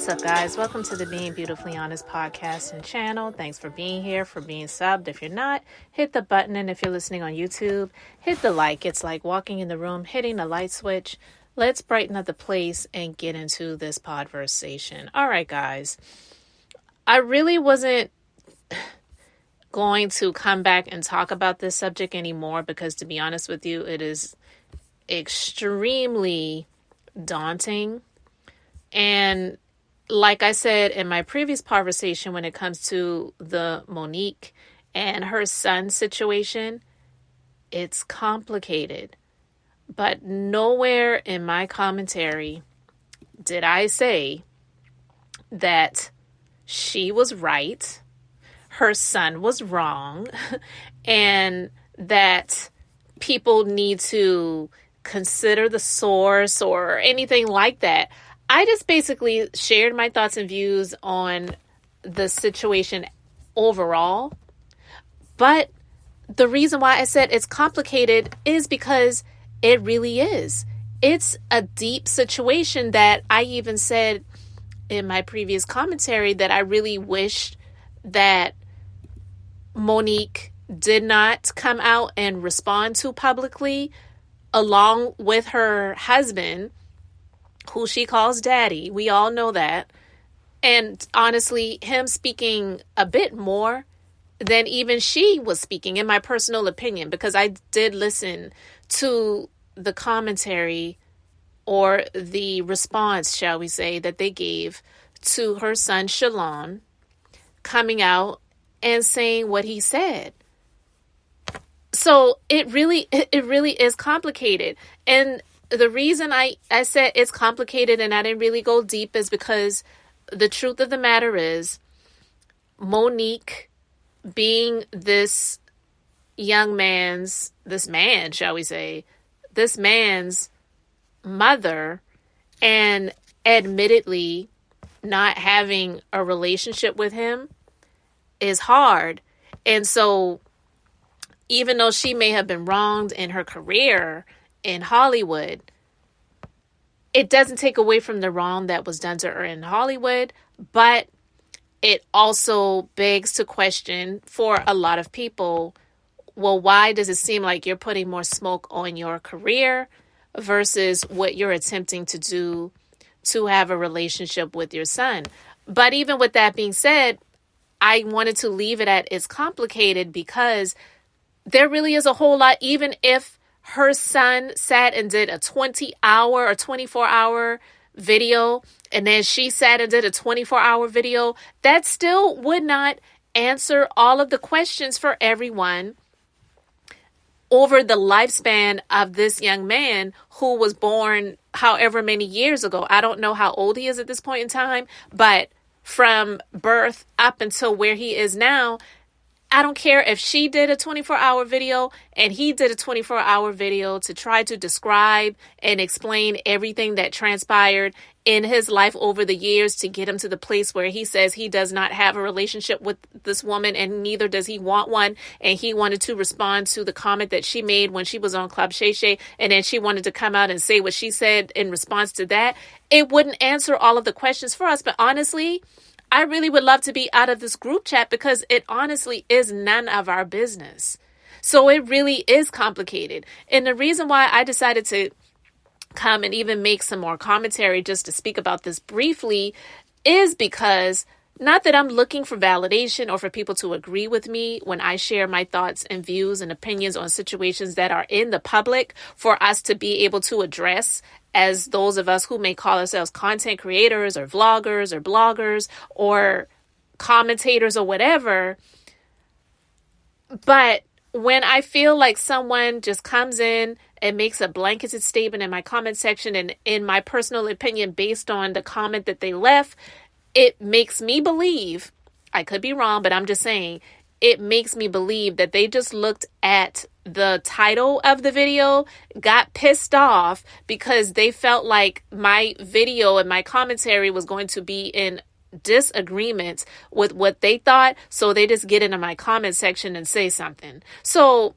What's up, guys? Welcome to the Being Beautifully Honest podcast and channel. Thanks for being here, for being subbed. If you're not, hit the button. And if you're listening on YouTube, hit the like. It's like walking in the room, hitting the light switch. Let's brighten up the place and get into this podversation. All right, guys. I really wasn't going to come back and talk about this subject anymore because, to be honest with you, it is extremely daunting. And like I said in my previous conversation, when it comes to the Monique and her son situation, it's complicated. But nowhere in my commentary did I say that she was right, her son was wrong, and that people need to consider the source or anything like that. I just basically shared my thoughts and views on the situation overall. But the reason why I said it's complicated is because it really is. It's a deep situation that I even said in my previous commentary that I really wished that Monique did not come out and respond to publicly, along with her husband, who she calls daddy. We all know that. And honestly, him speaking a bit more than even she was speaking, in my personal opinion, because I did listen to the commentary or the response, shall we say, that they gave to her son, Shalon, coming out and saying what he said. So it really is complicated. And the reason I said it's complicated and I didn't really go deep is because the truth of the matter is Monique, being this man's mother, and admittedly not having a relationship with him is hard. And so even though she may have been wronged in her career in Hollywood, it doesn't take away from the wrong that was done to her in Hollywood, but it also begs to question for a lot of people, well, why does it seem like you're putting more smoke on your career versus what you're attempting to do to have a relationship with your son? But even with that being said, I wanted to leave it at it's complicated because there really is a whole lot, even if her son sat and did a 20-hour or 24-hour video, and then she sat and did a 24-hour video, that still would not answer all of the questions for everyone over the lifespan of this young man who was born however many years ago. I don't know how old he is at this point in time, but from birth up until where he is now, I don't care if she did a 24-hour video and he did a 24-hour video to try to describe and explain everything that transpired in his life over the years to get him to the place where he says he does not have a relationship with this woman and neither does he want one. And he wanted to respond to the comment that she made when she was on Club Shay Shay, and then she wanted to come out and say what she said in response to that. It wouldn't answer all of the questions for us. But honestly, I really would love to be out of this group chat because it honestly is none of our business. So it really is complicated. And the reason why I decided to come and even make some more commentary just to speak about this briefly is because not that I'm looking for validation or for people to agree with me when I share my thoughts and views and opinions on situations that are in the public for us to be able to address as those of us who may call ourselves content creators or vloggers or bloggers or commentators or whatever. But when I feel like someone just comes in and makes a blanketed statement in my comment section and in my personal opinion based on the comment that they left, it makes me believe, I could be wrong, but I'm just saying, it makes me believe that they just looked at the title of the video, got pissed off because they felt like my video and my commentary was going to be in disagreement with what they thought. So they just get into my comment section and say something. So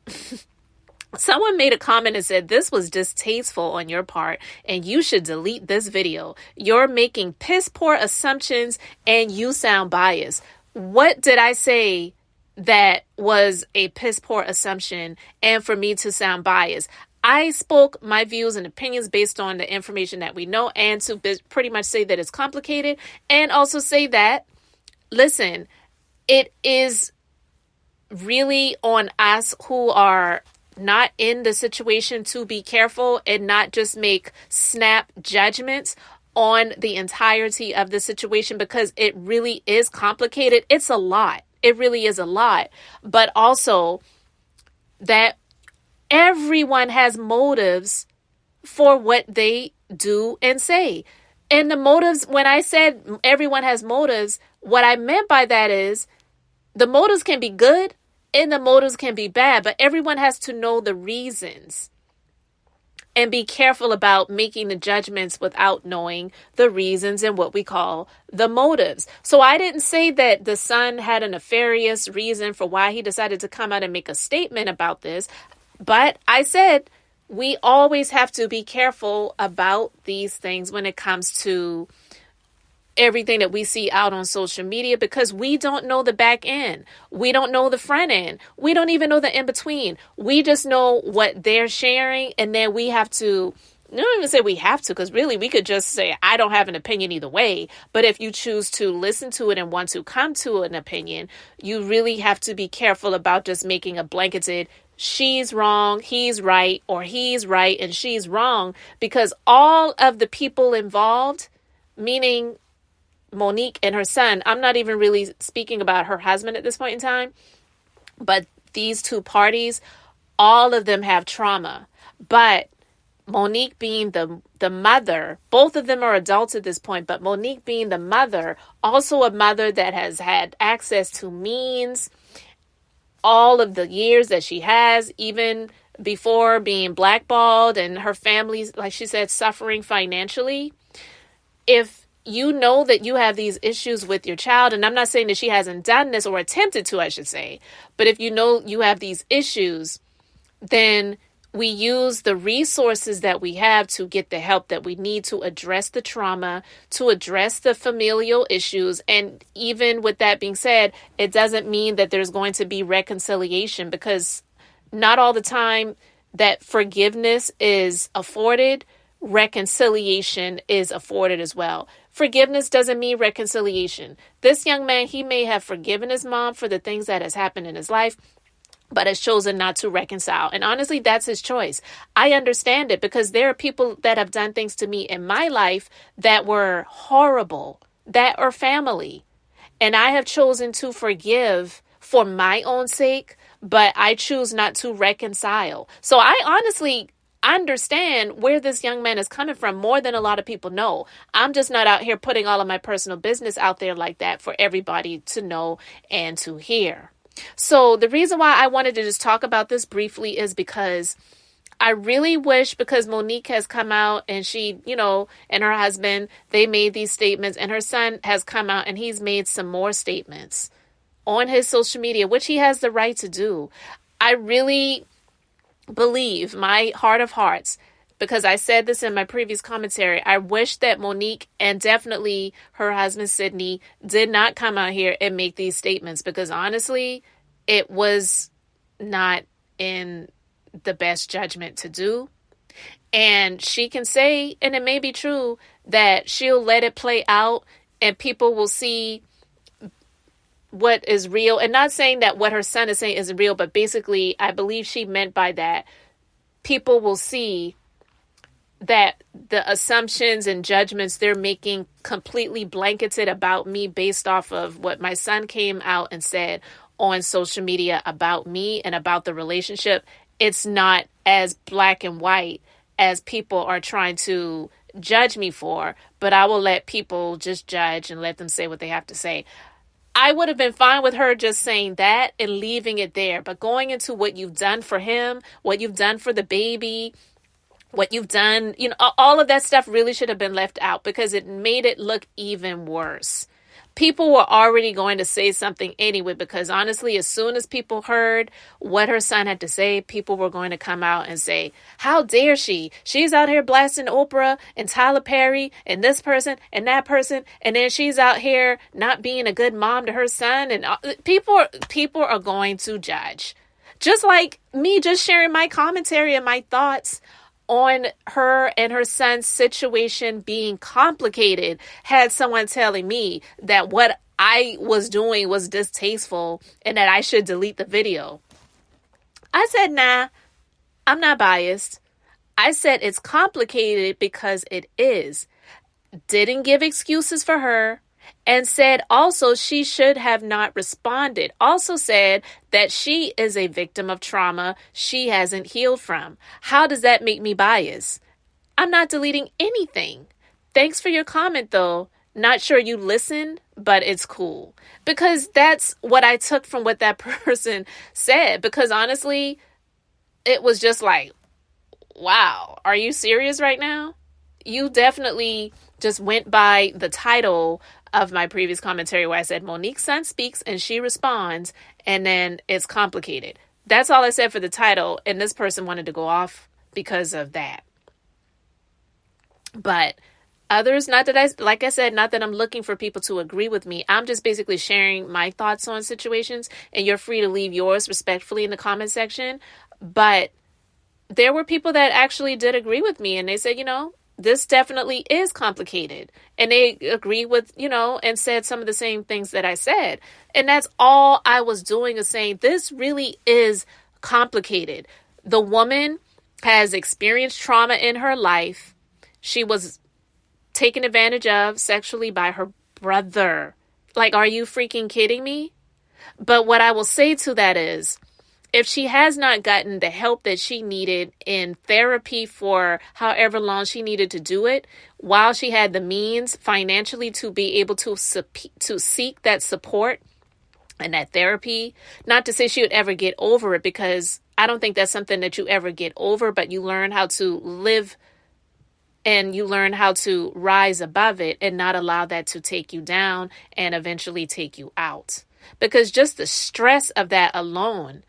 Someone made a comment and said, this was distasteful on your part and you should delete this video. You're making piss poor assumptions and you sound biased. What did I say that was a piss poor assumption and for me to sound biased? I spoke my views and opinions based on the information that we know, and to pretty much say that it's complicated, and also say that, listen, it is really on us who are not in the situation to be careful and not just make snap judgments on the entirety of the situation, because it really is complicated. It's a lot. It really is a lot. But also that everyone has motives for what they do and say. And the motives, when I said everyone has motives, what I meant by that is the motives can be good and the motives can be bad, but everyone has to know the reasons and be careful about making the judgments without knowing the reasons and what we call the motives. So I didn't say that the son had a nefarious reason for why he decided to come out and make a statement about this, but I said we always have to be careful about these things when it comes to everything that we see out on social media, because we don't know the back end. We don't know the front end. We don't even know the in between. We just know what they're sharing. And then we have to, I don't even say we have to, because really we could just say, I don't have an opinion either way. But if you choose to listen to it and want to come to an opinion, you really have to be careful about just making a blanketed, she's wrong, he's right, or he's right and she's wrong, because all of the people involved, meaning Monique and her son, I'm not even really speaking about her husband at this point in time, but these two parties, all of them have trauma. But Monique being the mother, both of them are adults at this point, but Monique being the mother, also a mother that has had access to means all of the years that she has, even before being blackballed, and her family, like she said, suffering financially. If you know that you have these issues with your child, and I'm not saying that she hasn't done this or attempted to, I should say, but if you know you have these issues, then we use the resources that we have to get the help that we need to address the trauma, to address the familial issues. And even with that being said, it doesn't mean that there's going to be reconciliation, because not all the time that forgiveness is afforded, reconciliation is afforded as well. Forgiveness doesn't mean reconciliation. This young man, he may have forgiven his mom for the things that has happened in his life, but has chosen not to reconcile. And honestly, that's his choice. I understand it, because there are people that have done things to me in my life that were horrible, that are family. And I have chosen to forgive for my own sake, but I choose not to reconcile. So I honestly understand where this young man is coming from more than a lot of people know. I'm just not out here putting all of my personal business out there like that for everybody to know and to hear. So the reason why I wanted to just talk about this briefly is because I really wish, because Monique has come out and she, and her husband, they made these statements, and her son has come out and he's made some more statements on his social media, which he has the right to do. I really believe, my heart of hearts, because I said this in my previous commentary, I wish that Monique and definitely her husband Sydney did not come out here and make these statements, because honestly, it was not in the best judgment to do. And she can say, and it may be true, that she'll let it play out and people will see what is real. And not saying that what her son is saying isn't real, but basically, I believe she meant by that, people will see that the assumptions and judgments they're making completely blanketed about me based off of what my son came out and said on social media about me and about the relationship. It's not as black and white as people are trying to judge me for, but I will let people just judge and let them say what they have to say. I would have been fine with her just saying that and leaving it there. But going into what you've done for him, what you've done for the baby, what you've done, all of that stuff really should have been left out, because it made it look even worse. people were already going to say something anyway, because honestly, as soon as people heard what her son had to say, people were going to come out and say, how dare she? She's out here blasting Oprah and Tyler Perry and this person and that person. And then she's out here not being a good mom to her son. And people are going to judge. Just like me just sharing my commentary and my thoughts on her and her son's situation being complicated had someone telling me that what I was doing was distasteful and that I should delete the video. I said, nah, I'm not biased. I said it's complicated because it is. Didn't give excuses for her. And said also she should have not responded. Also said that she is a victim of trauma she hasn't healed from. How does that make me biased? I'm not deleting anything. Thanks for your comment, though. Not sure you listened, but it's cool. Because that's what I took from what that person said. Because honestly, it was just like, wow, are you serious right now? You definitely just went by the title of my previous commentary where I said Monique's son speaks and she responds, and then it's complicated. That's all I said for the title, and this person wanted to go off because of that. But others, not that I'm looking for people to agree with me. I'm just basically sharing my thoughts on situations, and you're free to leave yours respectfully in the comment section. But there were people that actually did agree with me, and they said, this definitely is complicated. And they agree with, and said some of the same things that I said. And that's all I was doing, is saying this really is complicated. The woman has experienced trauma in her life. She was taken advantage of sexually by her brother. Like, are you freaking kidding me? But what I will say to that is, if she has not gotten the help that she needed in therapy for however long she needed to do it, while she had the means financially to be able to seek that support and that therapy, not to say she would ever get over it, because I don't think that's something that you ever get over, but you learn how to live and you learn how to rise above it and not allow that to take you down and eventually take you out. Because just the stress of that alone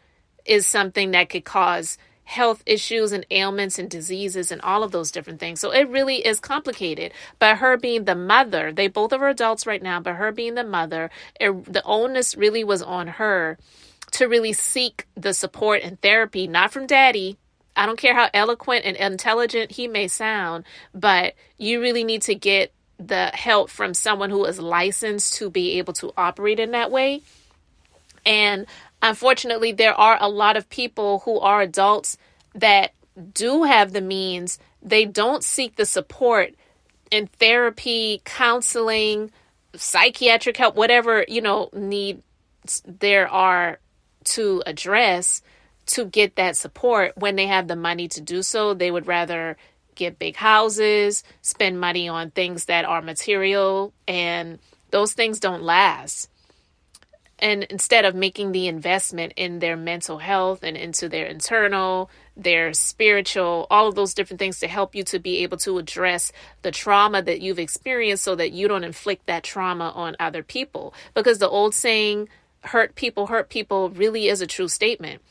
is something that could cause health issues and ailments and diseases and all of those different things. So it really is complicated. But her being the mother, they both are adults right now, but her being the mother, the onus really was on her to really seek the support and therapy, not from daddy. I don't care how eloquent and intelligent he may sound, but you really need to get the help from someone who is licensed to be able to operate in that way. And unfortunately, there are a lot of people who are adults that do have the means. They don't seek the support in therapy, counseling, psychiatric help, whatever, needs there are to address to get that support. When they have the money to do so, they would rather get big houses, spend money on things that are material, and those things don't last. And instead of making the investment in their mental health and into their internal, their spiritual, all of those different things to help you to be able to address the trauma that you've experienced so that you don't inflict that trauma on other people. Because the old saying, hurt people really is a true statement.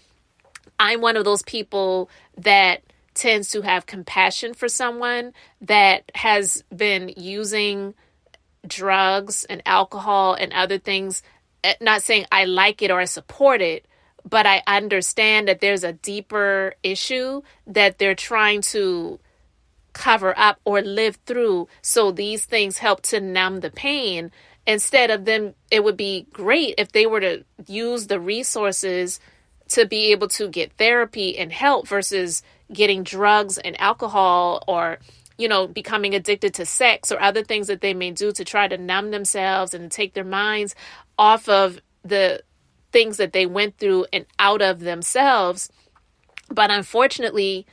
I'm one of those people that tends to have compassion for someone that has been using drugs and alcohol and other things. Not saying I like it or I support it, but I understand that there's a deeper issue that they're trying to cover up or live through. So these things help to numb the pain. Instead of them, it would be great if they were to use the resources to be able to get therapy and help versus getting drugs and alcohol or becoming addicted to sex or other things that they may do to try to numb themselves and take their minds off of the things that they went through and out of themselves. But unfortunately,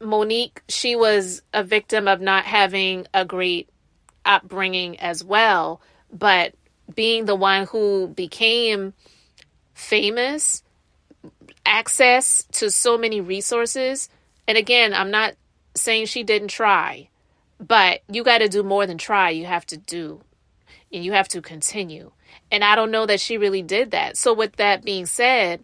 Monique, she was a victim of not having a great upbringing as well. But being the one who became famous, access to so many resources. And again, I'm not saying she didn't try, but you got to do more than try. You have to do. and you have to continue. And I don't know that she really did that. So with that being said,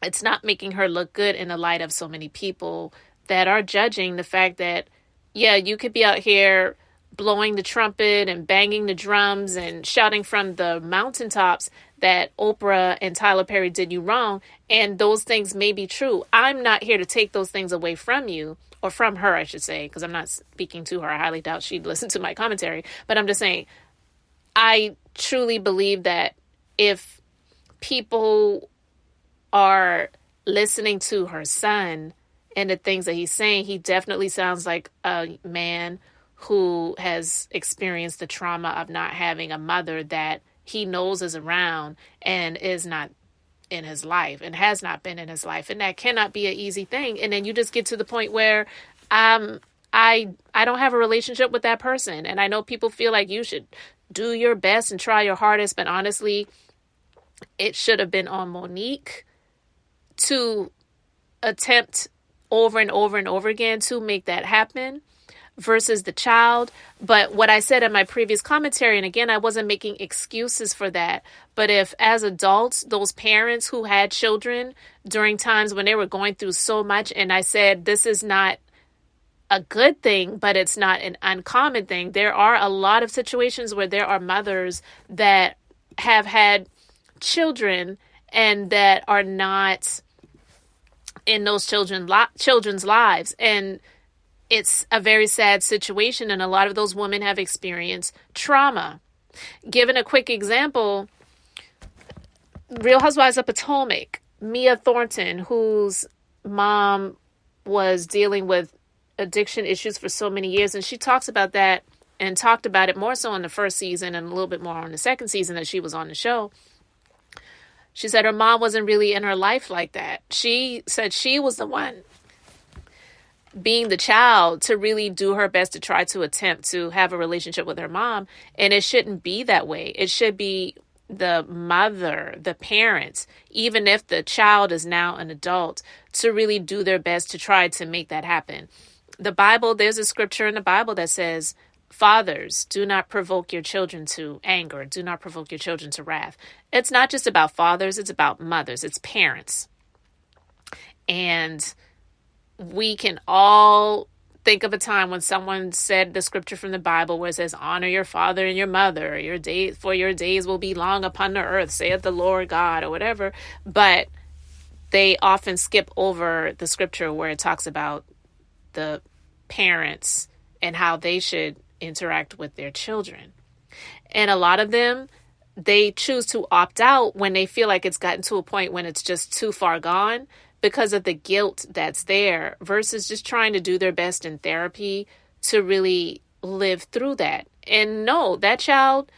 it's not making her look good in the light of so many people that are judging the fact that, yeah, you could be out here blowing the trumpet and banging the drums and shouting from the mountaintops that Oprah and Tyler Perry did you wrong. And those things may be true. I'm not here to take those things away from you, or from her, I should say, because I'm not speaking to her. I highly doubt she'd listen to my commentary. But I'm just saying, I truly believe that if people are listening to her son and the things that he's saying, he definitely sounds like a man who has experienced the trauma of not having a mother that he knows is around and is not in his life and has not been in his life. And that cannot be an easy thing. And then you just get to the point where I don't have a relationship with that person. And I know people feel like you should do your best and try your hardest. But honestly, it should have been on Monique to attempt over and over and over again to make that happen versus the child. But what I said in my previous commentary, and again, I wasn't making excuses for that, but if as adults, those parents who had children during times when they were going through so much, and I said, this is not a good thing, but it's not an uncommon thing. There are a lot of situations where there are mothers that have had children and that are not in those children's lives. And it's a very sad situation, and a lot of those women have experienced trauma. Given a quick example, Real Housewives of Potomac, Mia Thornton, whose mom was dealing with addiction issues for so many years, and she talks about that and talked about it more so in the first season and a little bit more on the second season that she was on the show. She said her mom wasn't really in her life like that. She said she was the one, being the child, to really do her best to try to attempt to have a relationship with her mom. And it shouldn't be that way. It should be the mother, the parents, even if the child is now an adult, to really do their best to try to make that happen. The Bible, there's a scripture in the Bible that says, fathers, do not provoke your children to anger. Do not provoke your children to wrath. It's not just about fathers. It's about mothers. It's parents. And we can all think of a time when someone said the scripture from the Bible where it says, honor your father and your mother. For your days will be long upon the earth, saith the Lord God, or whatever. But they often skip over the scripture where it talks about the parents and how they should interact with their children. And a lot of them, they choose to opt out when they feel like it's gotten to a point when it's just too far gone because of the guilt that's there, versus just trying to do their best in therapy to really live through that. And no, that child,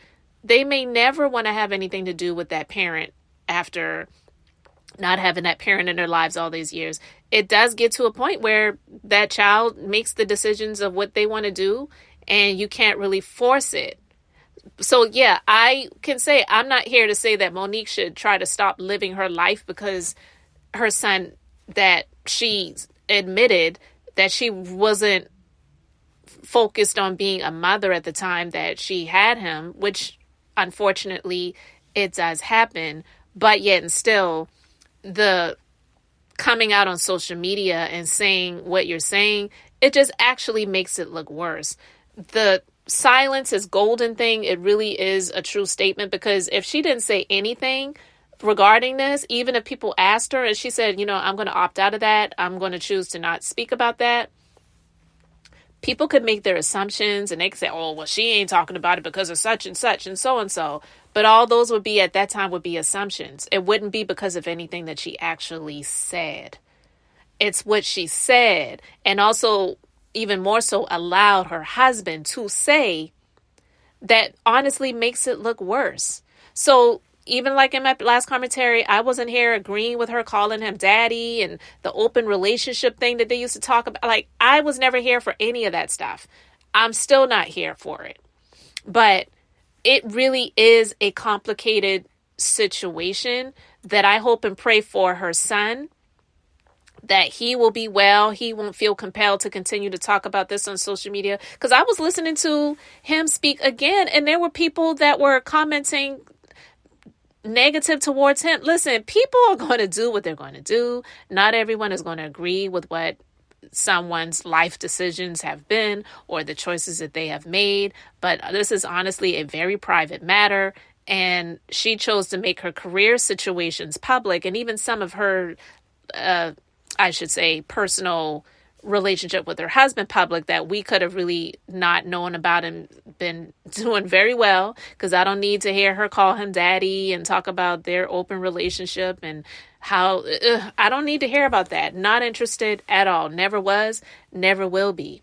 they may never want to have anything to do with that parent after not having that parent in their lives all these years. It does get to a point where that child makes the decisions of what they want to do, and you can't really force it. So yeah, I can say I'm not here to say that Monique should try to stop living her life because her son, that she admitted that she wasn't focused on being a mother at the time that she had him, which unfortunately it does happen. But yet and still, the coming out on social media and saying what you're saying, it just actually makes it look worse. The silence is golden thing, it really is a true statement, because if she didn't say anything regarding this, even if people asked her and she said, I'm going to opt out of that, I'm going to choose to not speak about that, people could make their assumptions and they could say, oh, well, she ain't talking about it because of such and such and so and so. But all those would be, at that time, would be assumptions. It wouldn't be because of anything that she actually said. It's what she said, and also even more so allowed her husband to say, that honestly makes it look worse. So even like in my last commentary, I wasn't here agreeing with her calling him daddy and the open relationship thing that they used to talk about. Like, I was never here for any of that stuff. I'm still not here for it. But it really is a complicated situation that I hope and pray for her son, that he will be well. He won't feel compelled to continue to talk about this on social media. Because I was listening to him speak again, and there were people that were commenting negative towards him. Listen, people are going to do what they're going to do. Not everyone is going to agree with what someone's life decisions have been or the choices that they have made. But this is honestly a very private matter. And she chose to make her career situations public, and even some of her I should say, personal relationship with her husband public that we could have really not known about and been doing very well, because I don't need to hear her call him daddy and talk about their open relationship and how I don't need to hear about that. Not interested at all. Never was, never will be.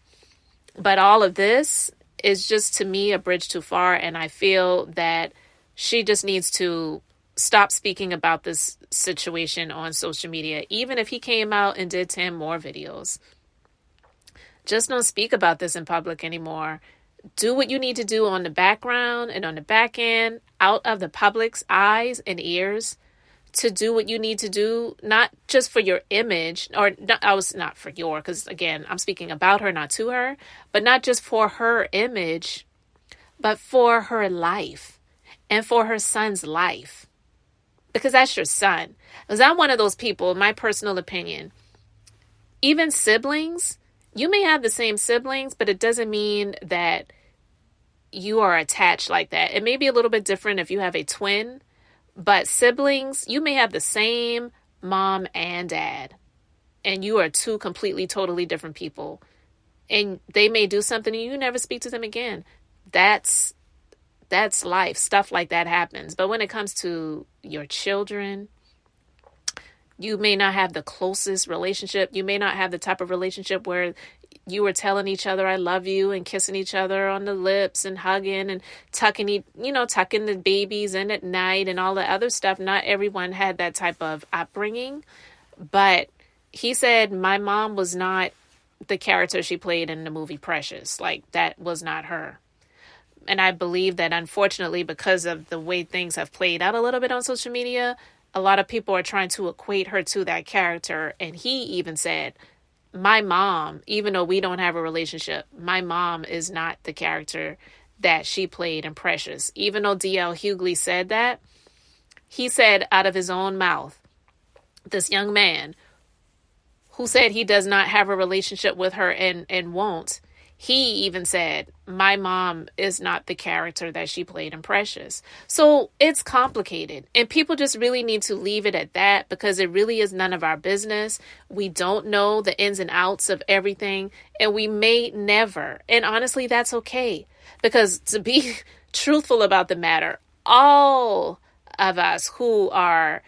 But all of this is just, to me, a bridge too far. And I feel that she just needs to stop speaking about this situation on social media. Even if he came out and did 10 more videos, just don't speak about this in public anymore. Do what you need to do on the background and on the back end, out of the public's eyes and ears, to do what you need to do, not just for your image, or not for your, because again, I'm speaking about her, not to her, but not just for her image, but for her life and for her son's life. Because that's your son. Because I'm one of those people, in my personal opinion, even siblings, you may have the same siblings, but it doesn't mean that you are attached like that. It may be a little bit different if you have a twin, but siblings, you may have the same mom and dad, and you are two completely, totally different people. And they may do something and you never speak to them again. That's life. Stuff like that happens. But when it comes to your children, you may not have the closest relationship. You may not have the type of relationship where you were telling each other, I love you, and kissing each other on the lips and hugging and tucking the babies in at night and all the other stuff. Not everyone had that type of upbringing. But he said, my mom was not the character she played in the movie Precious. Like, that was not her. And I believe that, unfortunately, because of the way things have played out a little bit on social media, a lot of people are trying to equate her to that character. And he even said, my mom, even though we don't have a relationship, my mom is not the character that she played in Precious. Even though D.L. Hughley said that, he said out of his own mouth, this young man who said he does not have a relationship with her and won't, he even said, my mom is not the character that she played in Precious. So it's complicated, and people just really need to leave it at that, because it really is none of our business. We don't know the ins and outs of everything, and we may never. And honestly, that's okay, because to be truthful about the matter, all of us who are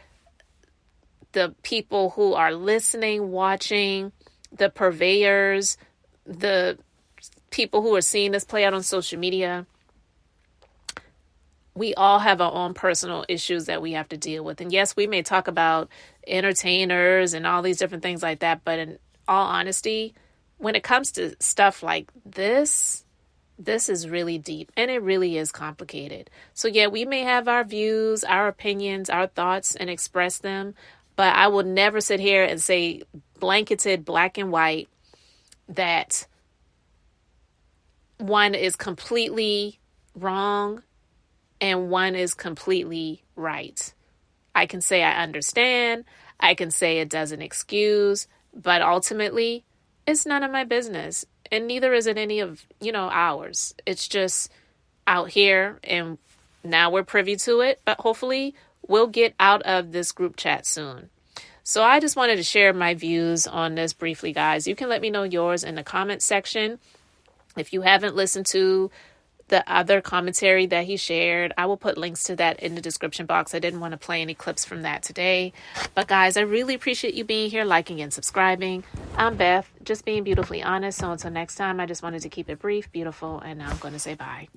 the people who are listening, watching, the purveyors, the people who are seeing this play out on social media, we all have our own personal issues that we have to deal with. And yes, we may talk about entertainers and all these different things like that, but in all honesty, when it comes to stuff like this is really deep, and it really is complicated. So yeah, we may have our views, our opinions, our thoughts, and express them, but I will never sit here and say blanketed black and white that one is completely wrong and one is completely right. I can say I understand. I can say it doesn't excuse, but ultimately it's none of my business, and neither is it any of, ours. It's just out here, and now we're privy to it, but hopefully we'll get out of this group chat soon. So I just wanted to share my views on this briefly, guys. You can let me know yours in the comment section. If you haven't listened to the other commentary that he shared, I will put links to that in the description box. I didn't want to play any clips from that today. But guys, I really appreciate you being here, liking and subscribing. I'm Beth, just being beautifully honest. So until next time, I just wanted to keep it brief, beautiful, and now I'm going to say bye.